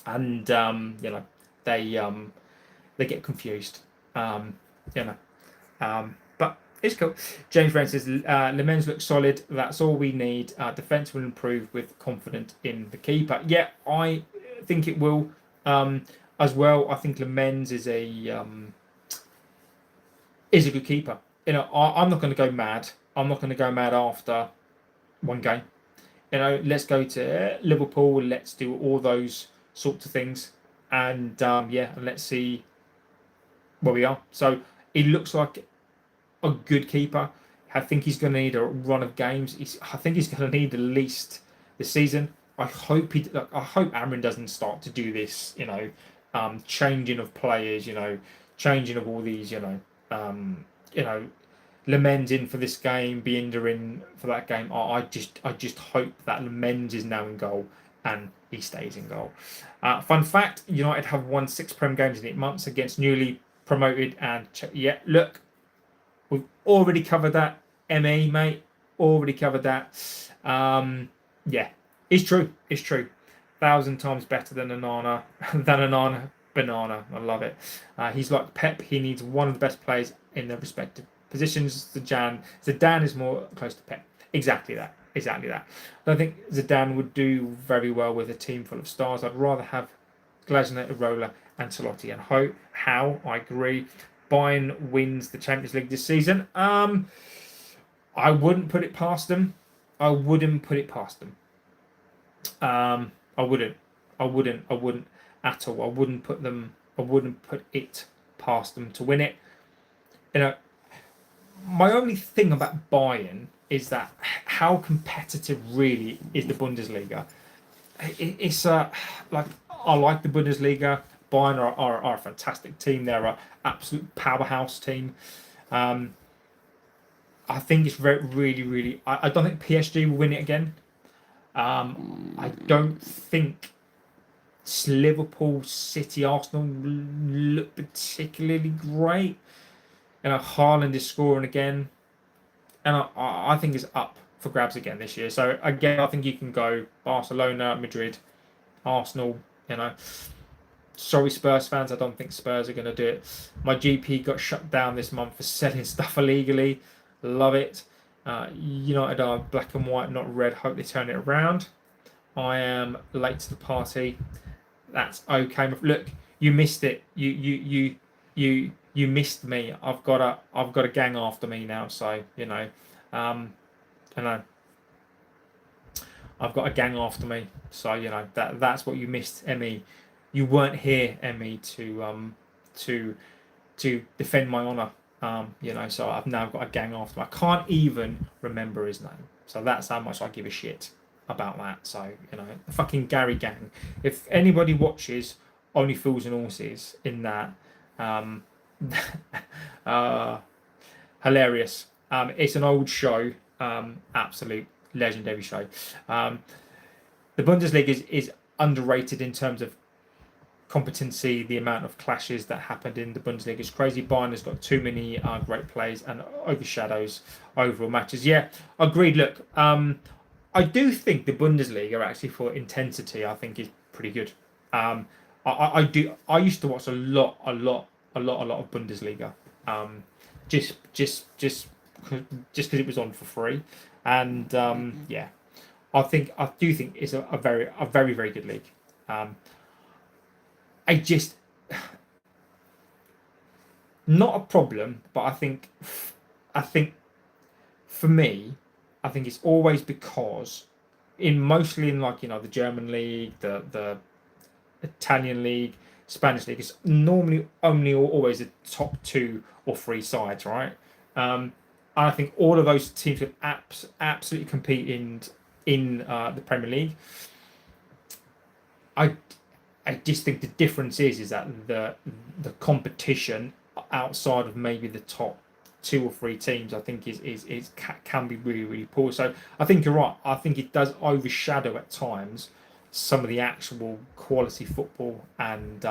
and they get confused. You know, but it's cool. James Brown says Lemens looks solid. That's all we need. Defense will improve with confidence in the keeper. Yeah, I think it will. As well, I think Lemens is a good keeper. You know, I'm not going to go mad. I'm not going to go mad after one game. You know, let's go to Liverpool. Let's do all those sorts of things, and and let's see where we are. So he looks like a good keeper. I think he's going to need a run of games. I think he's going to need at least the season. I hope I hope Amorins doesn't start to do this. Changing of players. Changing of all these. Lemens in for this game, Binder in for that game. I just hope that Lemens is now in goal and he stays in goal. Fun fact: United have won 6 Prem games in 8 months against newly promoted and look, we've already covered that. ME mate, already covered that. It's true. It's true. 1,000 times better than Anana banana. I love it. He's like Pep. He needs one of the best players in their respective positions. Zidane is more close to Pep. Exactly that. I think Zidane would do very well with a team full of stars. I'd rather have Glasner, Irola, Ancelotti, and How I agree. Bayern wins the Champions League this season. I wouldn't put it past them. I wouldn't at all. I wouldn't put it past them to win it. My only thing about Bayern is that how competitive really is the Bundesliga. It's like I like the Bundesliga. Bayern are a fantastic team. They're an absolute powerhouse team. I think it's really. I don't think PSG will win it again. I don't think Liverpool, City, Arsenal look particularly great. Haaland is scoring again, and I think it's up for grabs again this year. So again, I think you can go Barcelona, Madrid, Arsenal. Sorry, Spurs fans. I don't think Spurs are going to do it. My GP got shut down this month for selling stuff illegally. Love it. United are black and white, not red. Hope they turn it around. I am late to the party. That's okay. Look, you missed it. You missed me. I've got a gang after me now. So I know. I've got a gang after me. So that's what you missed, Emmy. You weren't here, Emmy, to defend my honour. So I've now got a gang after me. I can't even remember his name. So that's how much I give a shit about that. So the fucking Gary gang. If anybody watches Only Fools and Horses in that, hilarious. It's an old show, absolute legendary show. The Bundesliga is underrated in terms of competency. The amount of clashes that happened in the Bundesliga is crazy. Bayern has got too many great players and overshadows overall matches. Yeah, agreed. Look, I do think the Bundesliga actually for intensity, I think is pretty good. I do. I used to watch a lot of Bundesliga. Just because it was on for free, and I do think it's a very good league. I just not a problem, but I think for me, I think it's always because mostly in like the German league, the Italian league, Spanish league, it's normally only always the top 2 or 3 sides, right? And I think all of those teams can absolutely compete in the Premier League. I I just think the difference is that the competition outside of maybe the top 2 or 3 teams, I think is can be really really poor. So I think you're right. I think it does overshadow at times some of the actual quality football and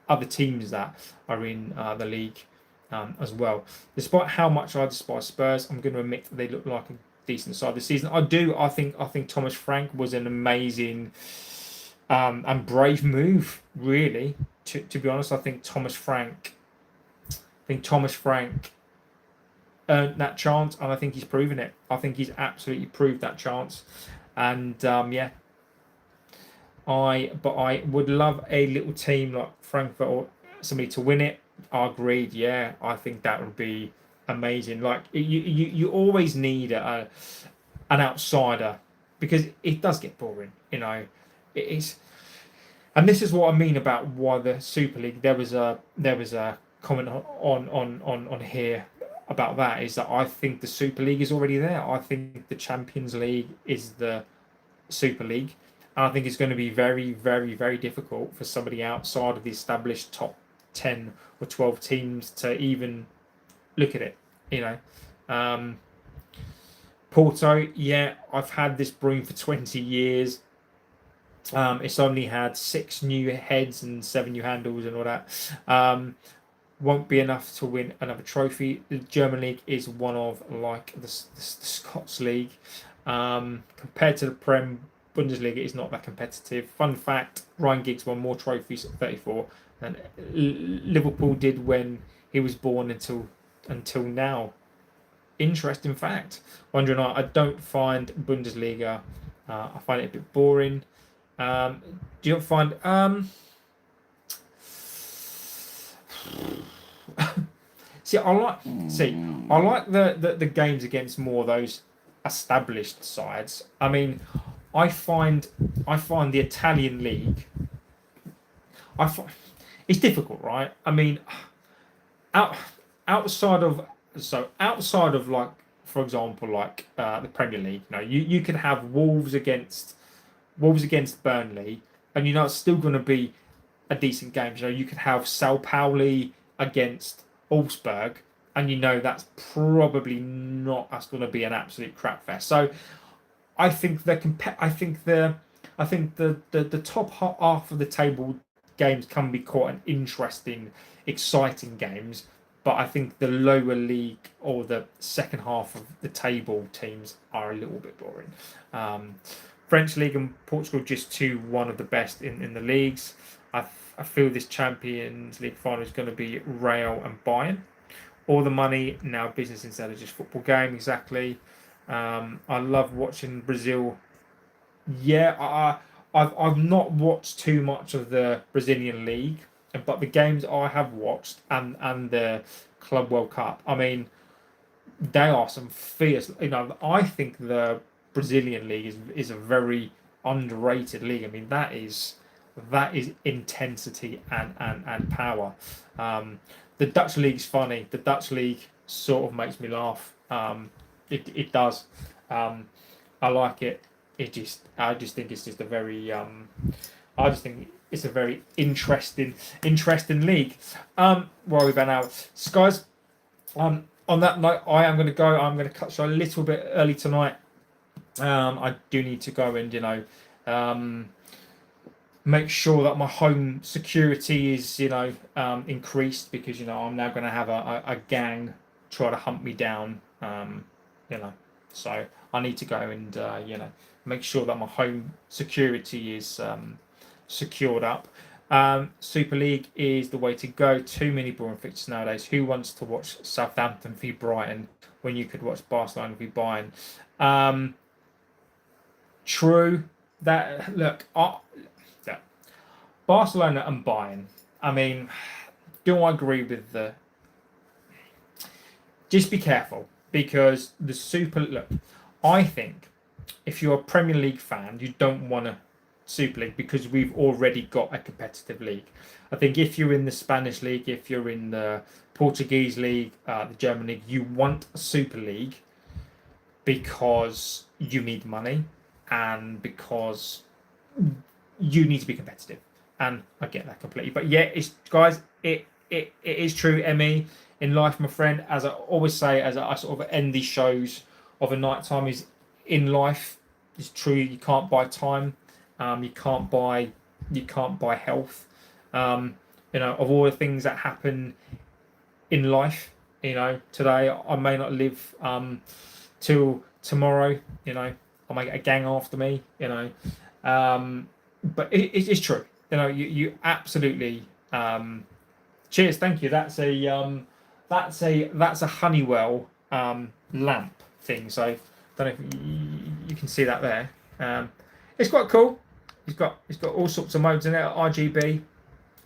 other teams that are in the league as well. Despite how much I despise Spurs, I'm going to admit that they look like a decent side this season. I do. I think Thomas Frank was an amazing and brave move, really. To be honest, I think Thomas Frank earned that chance, and I think he's proven it. I think he's absolutely proved that chance, and yeah, I would love a little team like Frankfurt or somebody to win it. I agreed. Yeah, I think that would be amazing. Like you always need an outsider because it does get boring. It's and this is what I mean about why the Super League. There was a comment on here about that is that I think the Super League is already there. I think the Champions League is the Super League, and I think it's going to be very, very, very difficult for somebody outside of the established top 10 or 12 teams to even look at it. You know, um, Porto. Yeah, I've had this broom for 20 years. It's only had 6 new heads and 7 new handles and all that. Won't be enough to win another trophy. The German league is one of like the Scots league. Compared to the Bundesliga, it's not that competitive. Fun fact: Ryan Giggs won more trophies at 34 than Liverpool did when he was born until now. Interesting fact. Wondering, I don't find Bundesliga. I find it a bit boring. Do you find see I like the games against more of those established sides. I mean, I find the Italian league I find it's difficult, right? I mean, out outside of like, for example, like the Premier League, you could have Wolves against Burnley, and it's still going to be a decent game. You could have Sao Pauli against Augsburg, and that's probably not. That's going to be an absolute crap fest. So I think the top half of the table games can be quite an interesting, exciting games. But I think the lower league or the second half of the table teams are a little bit boring. Um, French league and Portugal just one of the best in the leagues. I feel this Champions League final is going to be Real and Bayern. All the money now business instead of just football game. Exactly. I love watching Brazil. Yeah, I've not watched too much of the Brazilian league, but the games I have watched and the Club World Cup. I mean, they are some fierce. I think the Brazilian league is a very underrated league. I mean, that is intensity and power. The Dutch league's funny. The Dutch league sort of makes me laugh. It does. I like it. I just think it's just a very I just think it's a very interesting league. Where are we now, guys? On that note, I am going to go. I'm going to cut show a little bit early tonight. I do need to go and make sure that my home security is increased because I'm now going to have a gang try to hunt me down. So I need to go and make sure that my home security is secured up. Super League is the way to go. Too many boring fixtures nowadays. Who wants to watch Southampton v Brighton when you could watch Barcelona v Bayern? True. That look, yeah. Barcelona and Bayern. I mean, do I agree with the? Just be careful because the Super. Look, I think if you're a Premier League fan, you don't want a Super League because we've already got a competitive league. I think if you're in the Spanish league, if you're in the Portuguese league, the German league, you want a Super League because you need money and because you need to be competitive. And I get that completely. But yeah, it's guys, it is true, Emmy, in life, my friend. As I always say, as I sort of end these shows of a night time, is in life, it's true. You can't buy time. You can't buy. You can't buy health. Of all the things that happen in life, today I may not live till tomorrow. I may get a gang after me. But it's true. You absolutely. Cheers, thank you. That's a Honeywell lamp thing. So don't know if you can see that there. It's quite cool. It's got all sorts of modes in it. RGB.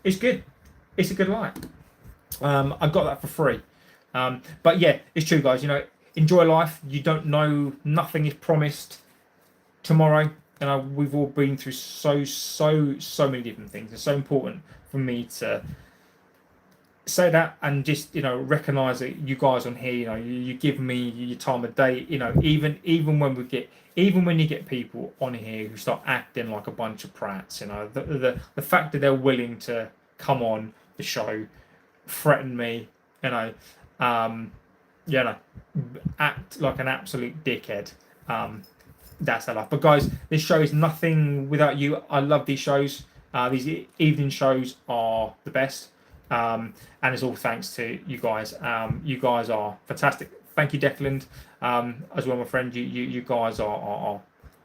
It's good. It's a good light. I got that for free. But yeah, it's true, guys. Enjoy life. You don't know. Nothing is promised tomorrow. We've all been through so many different things. It's so important for me to say that and just recognize that you guys on here, you give me your time of day. Even when you get people on here who start acting like a bunch of prats, the fact that they're willing to come on the show, threaten me, act like an absolute dickhead. That's their life. But guys, this show is nothing without you. I love these shows. These evening shows are the best. And it's all thanks to you guys. You guys are fantastic. Thank you, Declan, as well, my friend. You guys are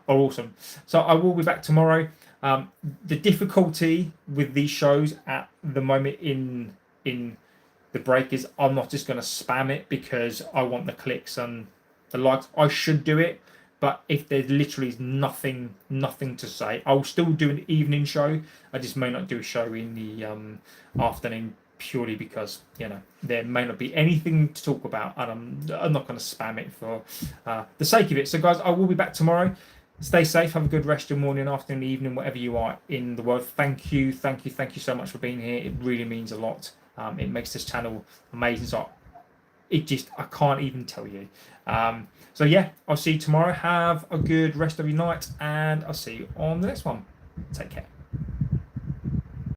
awesome. So I will be back tomorrow. The difficulty with these shows at the moment in the break is I'm not just going to spam it because I want the clicks and the likes. I should do it, but if there's literally nothing to say, I'll still do an evening show. I just may not do a show in the afternoon purely because there may not be anything to talk about, and I'm not going to spam it for the sake of it. So guys, I will be back tomorrow. Stay safe. Have a good rest of your morning, afternoon, evening, whatever you are in the world. Thank you so much for being here. It really means a lot. It makes this channel amazing. So I can't even tell you. So yeah, I'll see you tomorrow. Have a good rest of your night, and I'll see you on the next one. Take care.